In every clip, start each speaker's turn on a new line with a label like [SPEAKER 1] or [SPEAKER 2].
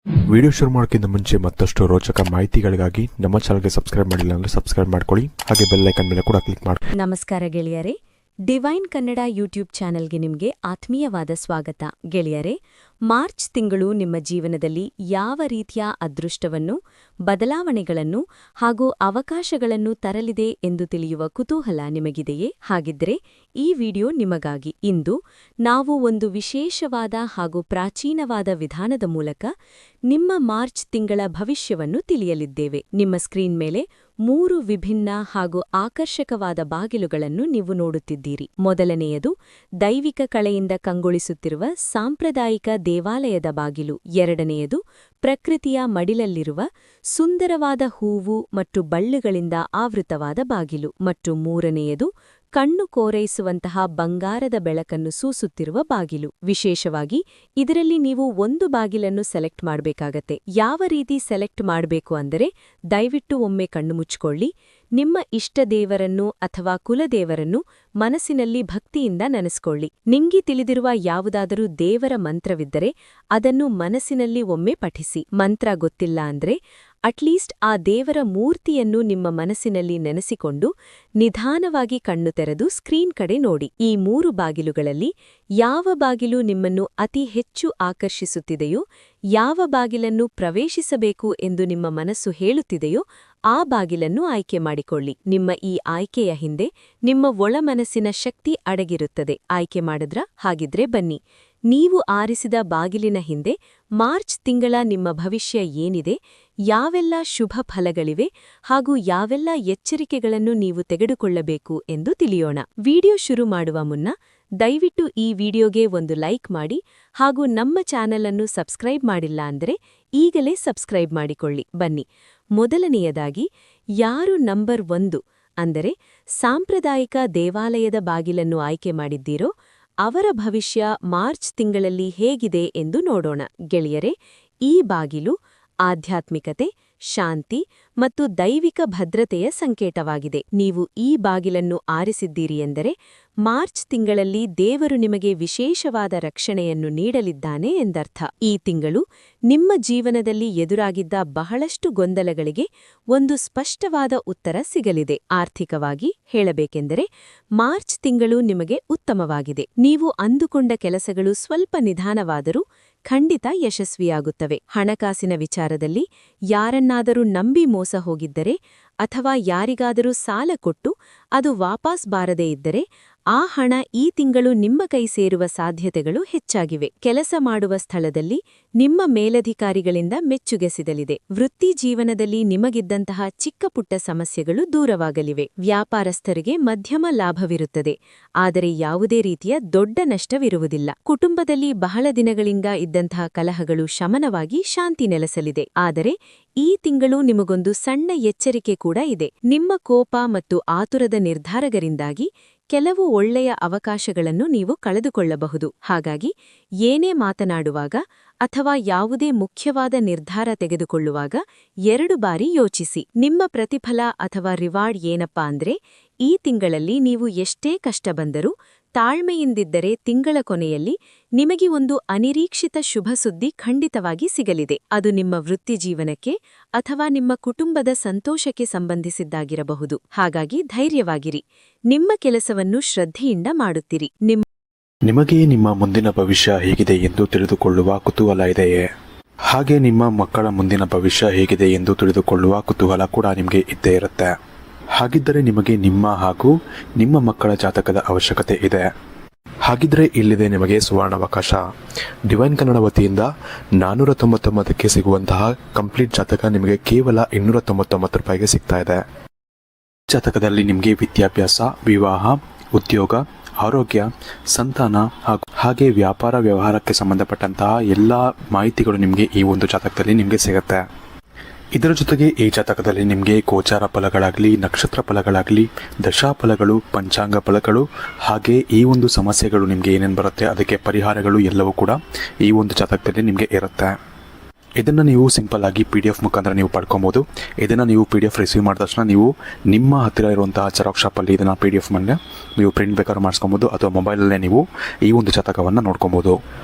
[SPEAKER 1] Video ಶುರು ಮಾಡೋಕ್ಕಿಂತ ಮುಂಚೆ ಮತ್ತಷ್ಟು ರೋಚಕ ಮಾಹಿತಿಗಳಿಗಾಗಿ ನಮ್ಮ ಚಾನಲ್ಗೆ ಸಬ್ಸ್ಕ್ರೈಬ್ ಮಾಡಿಲ್ಲ ಅಂದರೆ ಸಬ್ಸ್ಕ್ರೈಬ್ ಮಾಡ್ಕೊಳ್ಳಿ. ಹಾಗೆ ಬೆಲ್ ಐಕನ್ ಮೇಲೆ ಕೂಡ ಕ್ಲಿಕ್ ಮಾಡಿ.
[SPEAKER 2] ನಮಸ್ಕಾರ ಗೆಳೆಯರೇ, ಡಿವೈನ್ ಕನ್ನಡ ಯೂಟ್ಯೂಬ್ ಚಾನೆಲ್ಗೆ ನಿಮಗೆ ಆತ್ಮೀಯವಾದ ಸ್ವಾಗತ. ಗೆಳೆಯರೇ, ಮಾರ್ಚ್ ತಿಂಗಳು ನಿಮ್ಮ ಜೀವನದಲ್ಲಿ ಯಾವ ರೀತಿಯ ಅದೃಷ್ಟವನ್ನು, ಬದಲಾವಣೆಗಳನ್ನು ಹಾಗೂ ಅವಕಾಶಗಳನ್ನು ತರಲಿದೆ ಎಂದು ತಿಳಿಯುವ ಕುತೂಹಲ ನಿಮಗಿದೆಯೇ? ಹಾಗಿದ್ರೆ ಈ ವಿಡಿಯೋ ನಿಮಗಾಗಿ. ಇಂದು ನಾವು ಒಂದು ವಿಶೇಷವಾದ ಹಾಗೂ ಪ್ರಾಚೀನವಾದ ವಿಧಾನದ ಮೂಲಕ ನಿಮ್ಮ ಮಾರ್ಚ್ ತಿಂಗಳ ಭವಿಷ್ಯವನ್ನು ತಿಳಿಯಲಿದ್ದೇವೆ. ನಿಮ್ಮ ಸ್ಕ್ರೀನ್ ಮೇಲೆ 3 ವಿಭಿನ್ನ ಹಾಗೂ ಆಕರ್ಷಕವಾದ ಬಾಗಿಲುಗಳನ್ನು ನೀವು ನೋಡುತ್ತಿದ್ದೀರಿ. ಮೊದಲನೆಯದು ದೈವಿಕ ಕಳೆಯಿಂದ ಕಂಗೊಳಿಸುತ್ತಿರುವ ಸಾಂಪ್ರದಾಯಿಕ ದೇವಾಲಯದ ಬಾಗಿಲು. ಎರಡನೆಯದು ಪ್ರಕೃತಿಯ ಮಡಿಲಲ್ಲಿರುವ ಸುಂದರವಾದ ಹೂವು ಮತ್ತು ಬಳ್ಳಿಗಳಿಂದ ಆವೃತವಾದ ಬಾಗಿಲು. ಮತ್ತು ಮೂರನೆಯದು ಕಣ್ಣು ಕೋರೈಸುವಂತಹ ಬಂಗಾರದ ಬೆಳಕನ್ನು ಸೂಸುತ್ತಿರುವ ಬಾಗಿಲು. ವಿಶೇಷವಾಗಿ ಇದರಲ್ಲಿ ನೀವು ಒಂದು ಬಾಗಿಲನ್ನು ಸೆಲೆಕ್ಟ್ ಮಾಡಬೇಕಾಗತ್ತೆ. ಯಾವ ರೀತಿ ಸೆಲೆಕ್ಟ್ ಮಾಡಬೇಕು ಅಂದರೆ, ದಯವಿಟ್ಟು ಒಮ್ಮೆ ಕಣ್ಣು ಮುಚ್ಕೊಳ್ಳಿ. ನಿಮ್ಮ ಇಷ್ಟ ದೇವರನ್ನು ಅಥವಾ ಕುಲದೇವರನ್ನು ಮನಸ್ಸಿನಲ್ಲಿ ಭಕ್ತಿಯಿಂದ ನೆನೆಸ್ಕೊಳ್ಳಿ. ನಿಂಗೆ ತಿಳಿದಿರುವ ಯಾವುದಾದರೂ ದೇವರ ಮಂತ್ರವಿದ್ದರೆ ಅದನ್ನು ಮನಸ್ಸಿನಲ್ಲಿ ಒಮ್ಮೆ ಪಠಿಸಿ. ಮಂತ್ರ ಗೊತ್ತಿಲ್ಲ ಅಂದ್ರೆ ಅಟ್ಲೀಸ್ಟ್ ಆ ದೇವರ ಮೂರ್ತಿಯನ್ನು ನಿಮ್ಮ ಮನಸ್ಸಿನಲ್ಲಿ ನೆನೆಸಿಕೊಂಡು ನಿಧಾನವಾಗಿ ಕಣ್ಣು ತೆರೆದು ಸ್ಕ್ರೀನ್ ಕಡೆ ನೋಡಿ. ಈ 3 ಬಾಗಿಲುಗಳಲ್ಲಿ ಯಾವ ಬಾಗಿಲು ನಿಮ್ಮನ್ನು ಅತಿ ಹೆಚ್ಚು ಆಕರ್ಷಿಸುತ್ತಿದೆಯೋ, ಯಾವ ಬಾಗಿಲನ್ನು ಪ್ರವೇಶಿಸಬೇಕು ಎಂದು ನಿಮ್ಮ ಮನಸ್ಸು ಹೇಳುತ್ತಿದೆಯೋ ಆ ಬಾಗಿಲನ್ನು ಆಯ್ಕೆ ಮಾಡಿಕೊಳ್ಳಿ. ನಿಮ್ಮ ಈ ಆಯ್ಕೆಯ ಹಿಂದೆ ನಿಮ್ಮ ಒಳಮನಸ್ಸಿನ ಶಕ್ತಿ ಅಡಗಿರುತ್ತದೆ. ಆಯ್ಕೆ ಮಾಡಿದ್ರಾ? ಹಾಗಿದ್ರೆ ಬನ್ನಿ, ನೀವು ಆರಿಸಿದ ಬಾಗಿಲಿನ ಹಿಂದೆ ಮಾರ್ಚ್ ತಿಂಗಳ ನಿಮ್ಮ ಭವಿಷ್ಯ ಏನಿದೆ, ಯಾವೆಲ್ಲ ಶುಭ ಫಲಗಳಿವೆ ಹಾಗೂ ಯಾವೆಲ್ಲ ಎಚ್ಚರಿಕೆಗಳನ್ನು ನೀವು ತೆಗೆದುಕೊಳ್ಳಬೇಕು ಎಂದು ತಿಳಿಯೋಣ. ವಿಡಿಯೋ ಶುರು ಮಾಡುವ ಮುನ್ನ ದಯವಿಟ್ಟು ಈ ವಿಡಿಯೋಗೆ ಒಂದು ಲೈಕ್ ಮಾಡಿ ಹಾಗೂ ನಮ್ಮ ಚಾನೆಲ್ ಅನ್ನು ಸಬ್ಸ್ಕ್ರೈಬ್ ಮಾಡಿಲ್ಲ ಅಂದರೆ ಈಗಲೇ ಸಬ್ಸ್ಕ್ರೈಬ್ ಮಾಡಿಕೊಳ್ಳಿ. ಬನ್ನಿ, ಮೊದಲನೆಯದಾಗಿ ಯಾರು ನಂಬರ್ 1 ಅಂದರೆ ಸಾಂಪ್ರದಾಯಿಕ ದೇವಾಲಯದ ಬಾಗಿಲನ್ನು ಆಯ್ಕೆ ಮಾಡಿದ್ದೀರೋ ಅವರ ಭವಿಷ್ಯ ಮಾರ್ಚ್ ತಿಂಗಳಲ್ಲಿ ಹೇಗಿದೆ ಎಂದು ನೋಡೋಣ. ಗೆಳೆಯರೇ, ಈ ಬಾಗಿಲು ಆಧ್ಯಾತ್ಮಿಕತೆ, ಶಾಂತಿ ಮತ್ತು ದೈವಿಕ ಭದ್ರತೆಯ ಸಂಕೇತವಾಗಿದೆ. ನೀವು ಈ ಬಾಗಿಲನ್ನು ಆರಿಸಿದ್ದೀರಿ ಎಂದರೆ ಮಾರ್ಚ್ ತಿಂಗಳಲ್ಲಿ ದೇವರು ನಿಮಗೆ ವಿಶೇಷವಾದ ರಕ್ಷಣೆಯನ್ನು ನೀಡಲಿದ್ದಾನೆ ಎಂದರ್ಥ. ಈ ತಿಂಗಳು ನಿಮ್ಮ ಜೀವನದಲ್ಲಿ ಎದುರಾಗಿದ್ದ ಬಹಳಷ್ಟು ಗೊಂದಲಗಳಿಗೆ ಒಂದು ಸ್ಪಷ್ಟವಾದ ಉತ್ತರ ಸಿಗಲಿದೆ. ಆರ್ಥಿಕವಾಗಿ ಹೇಳಬೇಕೆಂದರೆ ಮಾರ್ಚ್ ತಿಂಗಳು ನಿಮಗೆ ಉತ್ತಮವಾಗಿದೆ. ನೀವು ಅಂದುಕೊಂಡ ಕೆಲಸಗಳು ಸ್ವಲ್ಪ ನಿಧಾನವಾದರೂ ಖಂಡಿತ ಯಶಸ್ವಿಯಾಗುತ್ತವೆ. ಹಣಕಾಸಿನ ವಿಚಾರದಲ್ಲಿ ಯಾರನ್ನಾದರೂ ನಂಬಿ ಮೋಸ ಹೋಗಿದ್ದರೆ ಅಥವಾ ಯಾರಿಗಾದರೂ ಸಾಲ ಕೊಟ್ಟು ಅದು ವಾಪಸ್ ಬಾರದೇ ಇದ್ದರೆ ಆ ಹಣ ಈ ತಿಂಗಳು ನಿಮ್ಮ ಕೈ ಸೇರುವ ಸಾಧ್ಯತೆಗಳು ಹೆಚ್ಚಾಗಿವೆ. ಕೆಲಸ ಮಾಡುವ ಸ್ಥಳದಲ್ಲಿ ನಿಮ್ಮ ಮೇಲಧಿಕಾರಿಗಳಿಂದ ಮೆಚ್ಚುಗೆ ಸಿಗಲಿದೆ. ವೃತ್ತಿ ಜೀವನದಲ್ಲಿ ನಿಮಗಿದ್ದಂತಹ ಚಿಕ್ಕಪುಟ್ಟ ಸಮಸ್ಯೆಗಳು ದೂರವಾಗಲಿವೆ. ವ್ಯಾಪಾರಸ್ಥರಿಗೆ ಮಧ್ಯಮ ಲಾಭವಿರುತ್ತದೆ, ಆದರೆ ಯಾವುದೇ ರೀತಿಯ ದೊಡ್ಡ ನಷ್ಟವಿರುವುದಿಲ್ಲ. ಕುಟುಂಬದಲ್ಲಿ ಬಹಳ ದಿನಗಳಿಂದ ಇದ್ದಂತಹ ಕಲಹಗಳು ಶಮನವಾಗಿ ಶಾಂತಿ ನೆಲೆಸಲಿದೆ. ಆದರೆ ಈ ತಿಂಗಳು ನಿಮಗೊಂದು ಸಣ್ಣ ಎಚ್ಚರಿಕೆ ಕೂಡ ಇದೆ. ನಿಮ್ಮ ಕೋಪ ಮತ್ತು ಆತುರದ ನಿರ್ಧಾರಗಳಿಂದಾಗಿ ಕೆಲವು ಒಳ್ಳೆಯ ಅವಕಾಶಗಳನ್ನು ನೀವು ಕಳೆದುಕೊಳ್ಳಬಹುದು. ಹಾಗಾಗಿ ಏನೇ ಮಾತನಾಡುವಾಗ ಅಥವಾ ಯಾವುದೇ ಮುಖ್ಯವಾದ ನಿರ್ಧಾರ ತೆಗೆದುಕೊಳ್ಳುವಾಗ 2 ಬಾರಿ ಯೋಚಿಸಿ. ನಿಮ್ಮ ಪ್ರತಿಫಲ ಅಥವಾ ರಿವಾರ್ಡ್ ಏನಪ್ಪಾ ಅಂದ್ರೆ, ಈ ತಿಂಗಳಲ್ಲಿ ನೀವು ಎಷ್ಟೇ ಕಷ್ಟ ಬಂದರೂ ತಾಳ್ಮೆಯಿಂದಿದ್ದರೆ ತಿಂಗಳ ಕೊನೆಯಲ್ಲಿ ನಿಮಗೆ ಒಂದು ಅನಿರೀಕ್ಷಿತ ಶುಭ ಸುದ್ದಿ ಖಂಡಿತವಾಗಿ ಸಿಗಲಿದೆ. ಅದು ನಿಮ್ಮ ವೃತ್ತಿಜೀವನಕ್ಕೆ ಅಥವಾ ನಿಮ್ಮ ಕುಟುಂಬದ ಸಂತೋಷಕ್ಕೆ ಸಂಬಂಧಿಸಿದ್ದಾಗಿರಬಹುದು. ಹಾಗಾಗಿ ಧೈರ್ಯವಾಗಿರಿ. ನಿಮ್ಮ ಕೆಲಸವನ್ನು ಶ್ರದ್ಧೆಯಿಂದ ಮಾಡುತ್ತಿರಿ.
[SPEAKER 1] ನಿಮಗೆ ನಿಮ್ಮ ಮುಂದಿನ ಭವಿಷ್ಯ ಹೇಗಿದೆ ಎಂದು ತಿಳಿದುಕೊಳ್ಳುವ ಕುತೂಹಲ ಇದೆಯೇ? ಹಾಗೆ ನಿಮ್ಮ ಮಕ್ಕಳ ಮುಂದಿನ ಭವಿಷ್ಯ ಹೇಗಿದೆ ಎಂದು ತಿಳಿದುಕೊಳ್ಳುವ ಕುತೂಹಲ ಕೂಡ ನಿಮಗೆ ಇದ್ದೇ ಇರುತ್ತೆ. ಹಾಗಿದ್ದರೆ ನಿಮಗೆ ನಿಮ್ಮ ಹಾಗೂ ನಿಮ್ಮ ಮಕ್ಕಳ ಜಾತಕದ ಅವಶ್ಯಕತೆ ಇದೆ. ಹಾಗಿದ್ರೆ ಇಲ್ಲಿದೆ ನಿಮಗೆ ಸುವರ್ಣಾವಕಾಶ. ಡಿವೈನ್ ಕನ್ನಡ ವತಿಯಿಂದ 499ಕ್ಕೆ ಸಿಗುವಂತಹ ಕಂಪ್ಲೀಟ್ ಜಾತಕ ನಿಮಗೆ ಕೇವಲ 299 ರೂಪಾಯಿಗೆ ಸಿಗ್ತಾ ಇದೆ. ಜಾತಕದಲ್ಲಿ ನಿಮಗೆ ವಿದ್ಯಾಭ್ಯಾಸ, ವಿವಾಹ, ಉದ್ಯೋಗ, ಆರೋಗ್ಯ, ಸಂತಾನ ಹಾಗೆ ವ್ಯಾಪಾರ ವ್ಯವಹಾರಕ್ಕೆ ಸಂಬಂಧಪಟ್ಟಂತಹ ಎಲ್ಲ ಮಾಹಿತಿಗಳು ನಿಮಗೆ ಈ ಒಂದು ಜಾತಕದಲ್ಲಿ ನಿಮಗೆ ಸಿಗುತ್ತೆ. ಇದರ ಜೊತೆಗೆ ಈ ಜಾತಕದಲ್ಲಿ ನಿಮಗೆ ಗೋಚಾರ ಫಲಗಳಾಗಲಿ, ನಕ್ಷತ್ರ ಫಲಗಳಾಗಲಿ, ದಶಾಫಲಗಳು, ಪಂಚಾಂಗ ಫಲಗಳು ಹಾಗೆ ಈ ಒಂದು ಸಮಸ್ಯೆಗಳು ನಿಮಗೆ ಏನೇನು ಬರುತ್ತೆ ಅದಕ್ಕೆ ಪರಿಹಾರಗಳು ಎಲ್ಲವೂ ಕೂಡ ಈ ಒಂದು ಜಾತಕದಲ್ಲಿ ನಿಮಗೆ ಇರುತ್ತೆ. ಇದನ್ನು ನೀವು ಸಿಂಪಲ್ ಆಗಿ PDF ಮುಖಾಂತರ ನೀವು ಪಡ್ಕೊಬೋದು. ಇದನ್ನು ನೀವು PDF ರಿಸೀವ್ ಮಾಡಿದ ತಕ್ಷಣ ನೀವು ನಿಮ್ಮ ಹತ್ತಿರ ಇರುವಂತಹ ಜೆರಾಕ್ಸ್ ಶಾಪಲ್ಲಿ ಇದನ್ನು PDF ಮೇಲೆ ನೀವು ಪ್ರಿಂಟ್ ಬೇಕಾದ್ರೂ ಮಾಡಿಸ್ಕೊಬೋದು, ಅಥವಾ ಮೊಬೈಲಲ್ಲೇ ನೀವು ಈ ಒಂದು ಜಾತಕವನ್ನು ನೋಡ್ಕೊಬೋದು.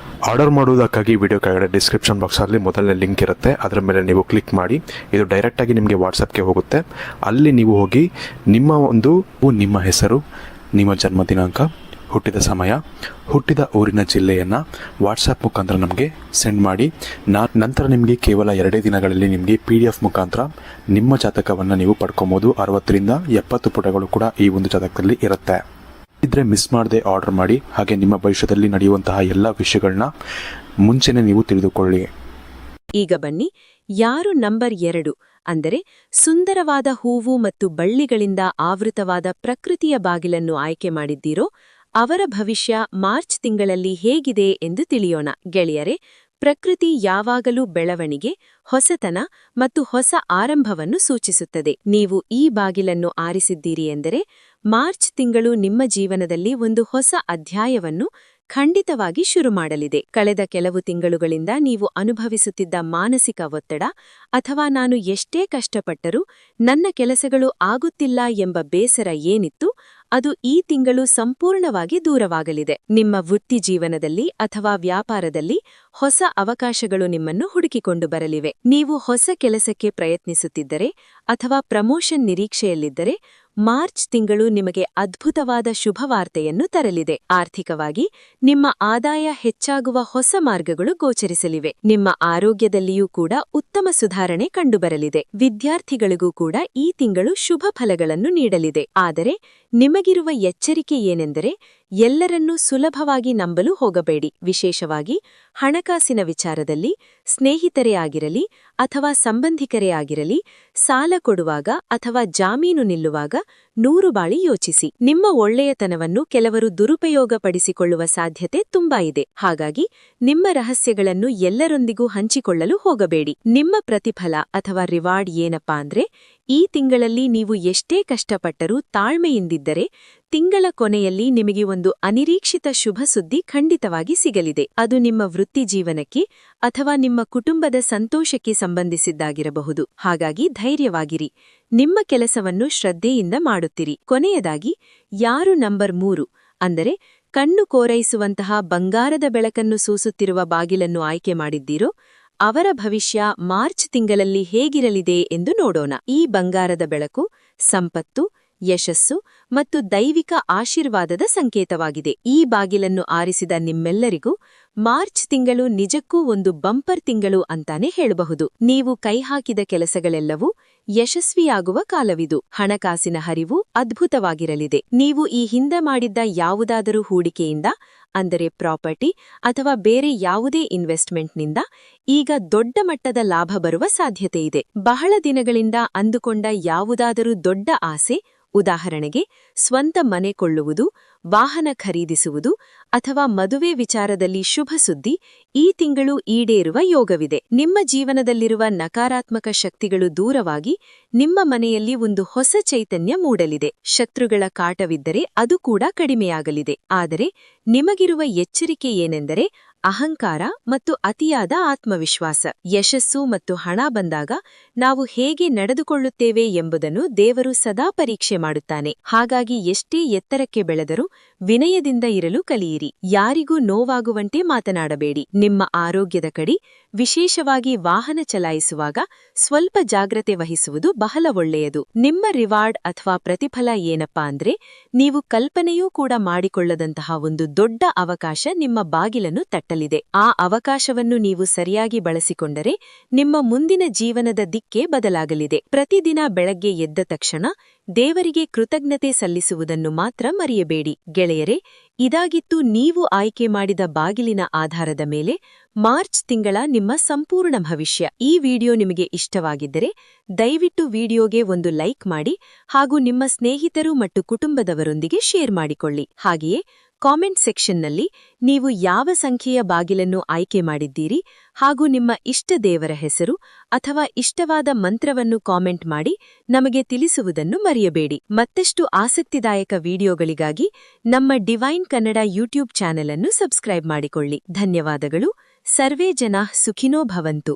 [SPEAKER 1] ಆರ್ಡರ್ ಮಾಡುವುದಕ್ಕಾಗಿ ವಿಡಿಯೋ ಕೆಳಗಡೆ ಡಿಸ್ಕ್ರಿಪ್ಷನ್ ಬಾಕ್ಸಲ್ಲಿ ಮೊದಲನೇ ಲಿಂಕ್ ಇರುತ್ತೆ, ಅದರ ಮೇಲೆ ನೀವು ಕ್ಲಿಕ್ ಮಾಡಿ ಇದು ಡೈರೆಕ್ಟಾಗಿ ನಿಮಗೆ ವಾಟ್ಸಪ್ಗೆ ಹೋಗುತ್ತೆ. ಅಲ್ಲಿ ನೀವು ಹೋಗಿ ನಿಮ್ಮ ಹೆಸರು, ನಿಮ್ಮ ಜನ್ಮ ದಿನಾಂಕ, ಹುಟ್ಟಿದ ಸಮಯ, ಹುಟ್ಟಿದ ಊರಿನ ಜಿಲ್ಲೆಯನ್ನು ವಾಟ್ಸಪ್ ಮುಖಾಂತರ ನಮಗೆ ಸೆಂಡ್ ಮಾಡಿ. ನಂತರ ನಿಮಗೆ ಕೇವಲ 2 ದಿನಗಳಲ್ಲಿ ನಿಮಗೆ PDF ಮುಖಾಂತರ ನಿಮ್ಮ ಜಾತಕವನ್ನು ನೀವು ಪಡ್ಕೊಬೋದು. 60ರಿಂದ 70 ಪುಟಗಳು ಕೂಡ ಈ ಒಂದು ಜಾತಕದಲ್ಲಿ ಇರುತ್ತೆ. ಇದ್ರೆ ಮಿಸ್ ಮಾಡದೆ ಆರ್ಡರ್ ಮಾಡಿ. ಹಾಗೆ ನಿಮ್ಮ ಭವಿಷ್ಯದಲ್ಲಿ ನಡೆಯುವಂತಹ ಎಲ್ಲ ವಿಷಯಗಳನ್ನ ಮುಂಚೆನೇ ನೀವು ತಿಳಿದುಕೊಳ್ಳಿ.
[SPEAKER 2] ಈಗ ಬನ್ನಿ, ಯಾರು ನಂಬರ್ 2 ಅಂದರೆ ಸುಂದರವಾದ ಹೂವು ಮತ್ತು ಬಳ್ಳಿಗಳಿಂದ ಆವೃತವಾದ ಪ್ರಕೃತಿಯ ಬಾಗಿಲನ್ನು ಆಯ್ಕೆ ಮಾಡಿದ್ದೀರೋ ಅವರ ಭವಿಷ್ಯ ಮಾರ್ಚ್ ತಿಂಗಳಲ್ಲಿ ಹೇಗಿದೆ ಎಂದು ತಿಳಿಯೋಣ. ಗೆಳೆಯರೆ, ಪ್ರಕೃತಿ ಯಾವಾಗಲೂ ಬೆಳವಣಿಗೆ, ಹೊಸತನ ಮತ್ತು ಹೊಸ ಆರಂಭವನ್ನು ಸೂಚಿಸುತ್ತದೆ. ನೀವು ಈ ಬಾಗಿಲನ್ನು ಆರಿಸಿದ್ದೀರಿ ಎಂದರೆ ಮಾರ್ಚ್ ತಿಂಗಳು ನಿಮ್ಮ ಜೀವನದಲ್ಲಿ ಒಂದು ಹೊಸ ಅಧ್ಯಾಯವನ್ನು ಖಂಡಿತವಾಗಿ ಶುರು ಮಾಡಲಿದೆ. ಕಳೆದ ಕೆಲವು ತಿಂಗಳುಗಳಿಂದ ನೀವು ಅನುಭವಿಸುತ್ತಿದ್ದ ಮಾನಸಿಕ ಒತ್ತಡ ಅಥವಾ ನಾನು ಎಷ್ಟೇ ಕಷ್ಟಪಟ್ಟರೂ ನನ್ನ ಕೆಲಸಗಳು ಆಗುತ್ತಿಲ್ಲ ಎಂಬ ಬೇಸರ ಏನಿತ್ತು, ಅದು ಈ ತಿಂಗಳು ಸಂಪೂರ್ಣವಾಗಿ ದೂರವಾಗಲಿದೆ. ನಿಮ್ಮ ವೃತ್ತಿ ಜೀವನದಲ್ಲಿ ಅಥವಾ ವ್ಯಾಪಾರದಲ್ಲಿ ಹೊಸ ಅವಕಾಶಗಳು ನಿಮ್ಮನ್ನು ಹುಡುಕಿಕೊಂಡು ಬರಲಿವೆ. ನೀವು ಹೊಸ ಕೆಲಸಕ್ಕೆ ಪ್ರಯತ್ನಿಸುತ್ತಿದ್ದರೆ ಅಥವಾ ಪ್ರಮೋಷನ್ ನಿರೀಕ್ಷೆಯಲ್ಲಿದ್ದರೆ ಮಾರ್ಚ್ ತಿಂಗಳು ನಿಮಗೆ ಅದ್ಭುತವಾದ ಶುಭವಾರ್ತೆಯನ್ನು ತರಲಿದೆ. ಆರ್ಥಿಕವಾಗಿ ನಿಮ್ಮ ಆದಾಯ ಹೆಚ್ಚಾಗುವ ಹೊಸ ಮಾರ್ಗಗಳು ಗೋಚರಿಸಲಿವೆ. ನಿಮ್ಮ ಆರೋಗ್ಯದಲ್ಲಿಯೂ ಕೂಡ ಉತ್ತಮ ಸುಧಾರಣೆ ಕಂಡುಬರಲಿದೆ. ವಿದ್ಯಾರ್ಥಿಗಳಿಗೂ ಕೂಡ ಈ ತಿಂಗಳು ಶುಭ ಫಲಗಳನ್ನು ನೀಡಲಿದೆ. ಆದರೆ ನಿಮಗಿರುವ ಎಚ್ಚರಿಕೆ ಏನೆಂದರೆ ಎಲ್ಲರನ್ನೂ ಸುಲಭವಾಗಿ ನಂಬಲು ಹೋಗಬೇಡಿ. ವಿಶೇಷವಾಗಿ ಹಣಕಾಸಿನ ವಿಚಾರದಲ್ಲಿ ಸ್ನೇಹಿತರೇ ಆಗಿರಲಿ ಅಥವಾ ಸಂಬಂಧಿಕರೇ ಆಗಿರಲಿ, ಸಾಲ ಕೊಡುವಾಗ ಅಥವಾ ಜಾಮೀನು ನಿಲ್ಲುವಾಗ 100 ಬಾರಿ ಯೋಚಿಸಿ. ನಿಮ್ಮ ಒಳ್ಳೆಯತನವನ್ನು ಕೆಲವರು ದುರುಪಯೋಗಪಡಿಸಿಕೊಳ್ಳುವ ಸಾಧ್ಯತೆ ತುಂಬಾ ಇದೆ. ಹಾಗಾಗಿ ನಿಮ್ಮ ರಹಸ್ಯಗಳನ್ನು ಎಲ್ಲರೊಂದಿಗೂ ಹಂಚಿಕೊಳ್ಳಲು ಹೋಗಬೇಡಿ. ನಿಮ್ಮ ಪ್ರತಿಫಲ ಅಥವಾ ರಿವಾರ್ಡ್ ಏನಪ್ಪಾ ಅಂದ್ರೆ, ಈ ತಿಂಗಳಲ್ಲಿ ನೀವು ಎಷ್ಟೇ ಕಷ್ಟಪಟ್ಟರೂ ತಾಳ್ಮೆಯಿಂದಿದ್ದರೆ ತಿಂಗಳ ಕೊನೆಯಲ್ಲಿ ನಿಮಗೆ ಒಂದು ಅನಿರೀಕ್ಷಿತ ಶುಭ ಸುದ್ದಿ ಖಂಡಿತವಾಗಿ ಸಿಗಲಿದೆ. ಅದು ನಿಮ್ಮ ವೃತ್ತಿ ಜೀವನಕ್ಕೆ ಅಥವಾ ನಿಮ್ಮ ಕುಟುಂಬದ ಸಂತೋಷಕ್ಕೆ ಸಂಬಂಧಿಸಿದ್ದಾಗಿರಬಹುದು. ಹಾಗಾಗಿ ಧೈರ್ಯವಾಗಿರಿ. ನಿಮ್ಮ ಕೆಲಸವನ್ನು ಶ್ರದ್ಧೆಯಿಂದ ಮಾಡುತ್ತಿರಿ. ಕೊನೆಯದಾಗಿ, ಯಾರು ನಂಬರ್ 3 ಅಂದರೆ ಕಣ್ಣು ಕೋರೈಸುವಂತಹ ಬಂಗಾರದ ಬೆಳಕನ್ನು ಸೂಸುತ್ತಿರುವ ಬಾಗಿಲನ್ನು ಆಯ್ಕೆ ಮಾಡಿದ್ದೀರೋ ಅವರ ಭವಿಷ್ಯ ಮಾರ್ಚ್ ತಿಂಗಳಲ್ಲಿ ಹೇಗಿರಲಿದೆ ಎಂದು ನೋಡೋಣ. ಈ ಬಂಗಾರದ ಬೆಳಕು ಸಂಪತ್ತು, ಯಶಸ್ಸು ಮತ್ತು ದೈವಿಕ ಆಶೀರ್ವಾದದ ಸಂಕೇತವಾಗಿದೆ. ಈ ಬಾಗಿಲನ್ನು ಆರಿಸಿದ ನಿಮ್ಮೆಲ್ಲರಿಗೂ ಮಾರ್ಚ್ ತಿಂಗಳು ನಿಜಕ್ಕೂ ಒಂದು ಬಂಪರ್ ತಿಂಗಳು ಅಂತಾನೆ ಹೇಳಬಹುದು. ನೀವು ಕೈಹಾಕಿದ ಕೆಲಸಗಳೆಲ್ಲವೂ ಯಶಸ್ವಿಯಾಗುವ ಕಾಲವಿದು. ಹಣಕಾಸಿನ ಹರಿವು ಅದ್ಭುತವಾಗಿರಲಿದೆ. ನೀವು ಈ ಹಿಂದೆ ಮಾಡಿದ್ದ ಯಾವುದಾದರೂ ಹೂಡಿಕೆಯಿಂದ, ಅಂದರೆ ಪ್ರಾಪರ್ಟಿ ಅಥವಾ ಬೇರೆ ಯಾವುದೇ ಇನ್ವೆಸ್ಟ್ಮೆಂಟ್ನಿಂದ ಈಗ ದೊಡ್ಡ ಮಟ್ಟದ ಲಾಭ ಬರುವ ಸಾಧ್ಯತೆಯಿದೆ. ಬಹಳ ದಿನಗಳಿಂದ ಅಂದುಕೊಂಡ ಯಾವುದಾದರೂ ದೊಡ್ಡ ಆಸೆ, ಉದಾಹರಣೆಗೆ ಸ್ವಂತ ಮನೆ ಕೊಳ್ಳುವುದು, ವಾಹನ ಖರೀದಿಸುವುದು ಅಥವಾ ಮದುವೆ ವಿಚಾರದಲ್ಲಿ ಶುಭ ಸುದ್ದಿ, ಈ ತಿಂಗಳು ಈಡೇರುವ ಯೋಗವಿದೆ. ನಿಮ್ಮ ಜೀವನದಲ್ಲಿರುವ ನಕಾರಾತ್ಮಕ ಶಕ್ತಿಗಳು ದೂರವಾಗಿ ನಿಮ್ಮ ಮನೆಯಲ್ಲಿ ಒಂದು ಹೊಸ ಚೈತನ್ಯ ಮೂಡಲಿದೆ. ಶತ್ರುಗಳ ಕಾಟವಿದ್ದರೆ ಅದು ಕೂಡ ಕಡಿಮೆಯಾಗಲಿದೆ. ಆದರೆ ನಿಮಗಿರುವ ಎಚ್ಚರಿಕೆ ಏನೆಂದರೆ ಅಹಂಕಾರ ಮತ್ತು ಅತಿಯಾದ ಆತ್ಮವಿಶ್ವಾಸ. ಯಶಸ್ಸು ಮತ್ತು ಹಣ ಬಂದಾಗ ನಾವು ಹೇಗೆ ನಡೆದುಕೊಳ್ಳುತ್ತೇವೆ ಎಂಬುದನ್ನು ದೇವರು ಸದಾ ಪರೀಕ್ಷೆ ಮಾಡುತ್ತಾನೆ. ಹಾಗಾಗಿ ಎಷ್ಟೇ ಎತ್ತರಕ್ಕೆ ಬೆಳೆದರೂ ವಿನಯದಿಂದ ಇರಲು ಕಲಿಯಿರಿ. ಯಾರಿಗೂ ನೋವಾಗುವಂತೆ ಮಾತನಾಡಬೇಡಿ. ನಿಮ್ಮ ಆರೋಗ್ಯದ ಕಡೆ, ವಿಶೇಷವಾಗಿ ವಾಹನ ಚಲಾಯಿಸುವಾಗ ಸ್ವಲ್ಪ ಜಾಗ್ರತೆ ವಹಿಸುವುದು ಬಹಳ ಒಳ್ಳೆಯದು. ನಿಮ್ಮ ರಿವಾರ್ಡ್ ಅಥವಾ ಪ್ರತಿಫಲ ಏನಪ್ಪಾ ಅಂದ್ರೆ, ನೀವು ಕಲ್ಪನೆಯೂ ಕೂಡ ಮಾಡಿಕೊಳ್ಳದಂತಹ ಒಂದು ದೊಡ್ಡ ಅವಕಾಶ ನಿಮ್ಮ ಬಾಗಿಲನ್ನು ತಟ್ಟಲಿದೆ. ಆ ಅವಕಾಶವನ್ನು ನೀವು ಸರಿಯಾಗಿ ಬಳಸಿಕೊಂಡರೆ ನಿಮ್ಮ ಮುಂದಿನ ಜೀವನದ ದಿಕ್ಕೇ ಬದಲಾಗಲಿದೆ. ಪ್ರತಿದಿನ ಬೆಳಗ್ಗೆ ಎದ್ದ ತಕ್ಷಣ ದೇವರಿಗೆ ಕೃತಜ್ಞತೆ ಸಲ್ಲಿಸುವುದನ್ನು ಮಾತ್ರ ಮರೆಯಬೇಡಿ. ಗೆಳೆಯರೇ, ಇದಾಗಿತ್ತು ನೀವು ಆಯ್ಕೆ ಮಾಡಿದ ಬಾಗಿಲಿನ ಆಧಾರದ ಮೇಲೆ ಮಾರ್ಚ್ ತಿಂಗಳ ನಿಮ್ಮ ಸಂಪೂರ್ಣ ಭವಿಷ್ಯ. ಈ ವಿಡಿಯೋ ನಿಮಗೆ ಇಷ್ಟವಾಗಿದ್ದರೆ ದಯವಿಟ್ಟು ವಿಡಿಯೋಗೆ ಒಂದು ಲೈಕ್ ಮಾಡಿ ಹಾಗೂ ನಿಮ್ಮ ಸ್ನೇಹಿತರು ಮತ್ತು ಕುಟುಂಬದವರೊಂದಿಗೆ ಶೇರ್ ಮಾಡಿಕೊಳ್ಳಿ. ಹಾಗೆಯೇ ಕಾಮೆಂಟ್ ಸೆಕ್ಷನ್ನಲ್ಲಿ ನೀವು ಯಾವ ಸಂಖ್ಯೆಯ ಬಾಗಿಲನ್ನು ಆಯ್ಕೆ ಮಾಡಿದ್ದೀರಿ ಹಾಗೂ ನಿಮ್ಮ ಇಷ್ಟ ದೇವರ ಹೆಸರು ಅಥವಾ ಇಷ್ಟವಾದ ಮಂತ್ರವನ್ನು ಕಾಮೆಂಟ್ ಮಾಡಿ ನಮಗೆ ತಿಳಿಸುವುದನ್ನು ಮರೆಯಬೇಡಿ. ಮತ್ತಷ್ಟು ಆಸಕ್ತಿದಾಯಕ ವಿಡಿಯೋಗಳಿಗಾಗಿ ನಮ್ಮ ಡಿವೈನ್ ಕನ್ನಡ ಯೂಟ್ಯೂಬ್ ಚಾನೆಲ್ ಅನ್ನು ಸಬ್ಸ್ಕ್ರೈಬ್ ಮಾಡಿಕೊಳ್ಳಿ. ಧನ್ಯವಾದಗಳು. ಸರ್ವೇ ಜನಾಃ ಸುಖಿನೋ ಭವಂತು.